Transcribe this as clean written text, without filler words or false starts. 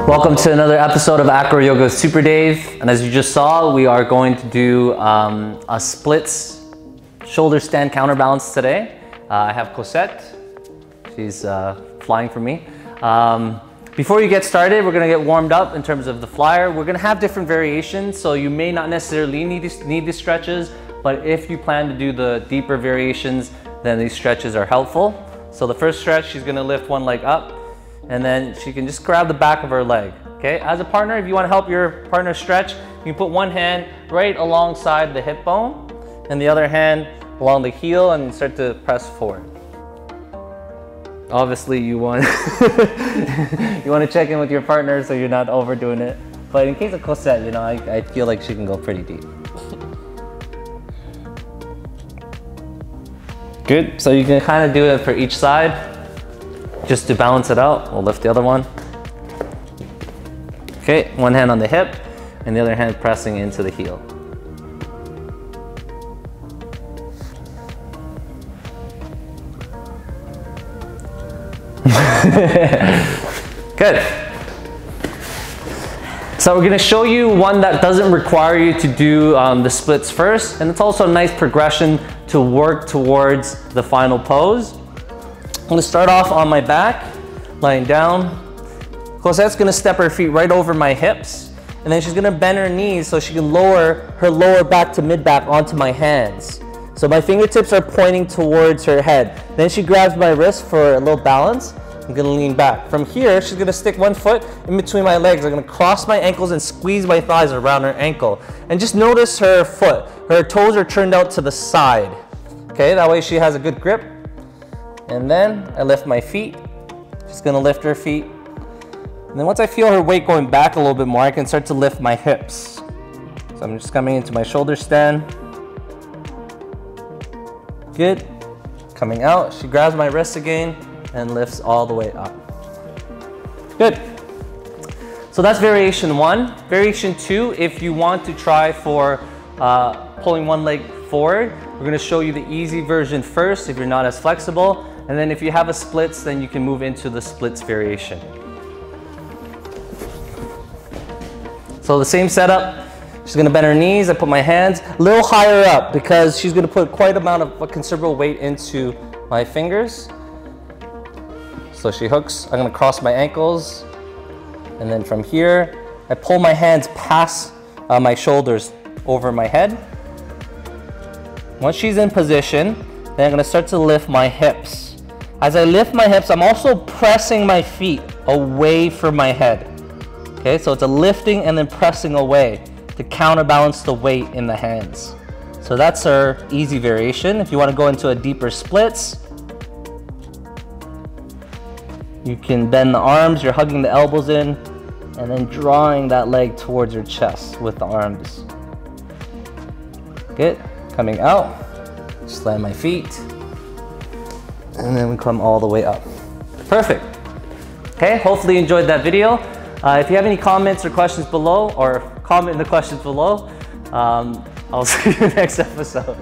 Welcome to another episode of Acroyoga Super Dave. And as you just saw, we are going to do a splits shoulder stand counterbalance today. I have Cosette. She's flying for me. Before you get started, we're gonna get warmed up in terms of the flyer. We're gonna have different variations, so you may not necessarily need these stretches, but if you plan to do the deeper variations, then these stretches are helpful. So the first stretch, she's gonna lift one leg up, and then she can just grab the back of her leg. Okay, as a partner, if you wanna help your partner stretch, you can put one hand right alongside the hip bone, and the other hand along the heel, and start to press forward. Obviously, you want you want to check in with your partner so you're not overdoing it. But in case of Cosette, you know, I feel like she can go pretty deep. Good. So you can kind of do it for each side, just to balance it out. We'll lift the other one. Okay, one hand on the hip, and the other hand pressing into the heel. Good. So we're going to show you one that doesn't require you to do the splits first, and it's also a nice progression to work towards the final pose. I'm going to start off on my back, lying down. Cosette's going to step her feet right over my hips, and then she's going to bend her knees so she can lower her lower back to mid back onto my hands. So my fingertips are pointing towards her head. Then she grabs my wrist for a little balance. I'm gonna lean back. From here, she's gonna stick one foot in between my legs. I'm gonna cross my ankles and squeeze my thighs around her ankle. And just notice her foot. Her toes are turned out to the side. Okay, that way she has a good grip. And then I lift my feet. She's gonna lift her feet. And then once I feel her weight going back a little bit more, I can start to lift my hips. So I'm just coming into my shoulder stand. Good. Coming out, she grabs my wrist again and lifts all the way up. Good. So that's variation one. Variation two, if you want to try for pulling one leg forward, we're gonna show you the easy version first if you're not as flexible. And then if you have a splits, then you can move into the splits variation. So the same setup. She's gonna bend her knees. I put my hands a little higher up because she's gonna put quite amount of a considerable weight into my fingers. So she hooks, I'm gonna cross my ankles. And then from here, I pull my hands past my shoulders over my head. Once she's in position, then I'm gonna start to lift my hips. As I lift my hips, I'm also pressing my feet away from my head. Okay, so it's a lifting and then pressing away to counterbalance the weight in the hands. So that's our easy variation. If you want to go into a deeper splits, you can bend the arms, you're hugging the elbows in, and then drawing that leg towards your chest with the arms. Good. Coming out, slam my feet, and then we come all the way up. Perfect. Okay, hopefully you enjoyed that video. If you have any comments or questions below, or comment in the questions below, I'll see you next episode.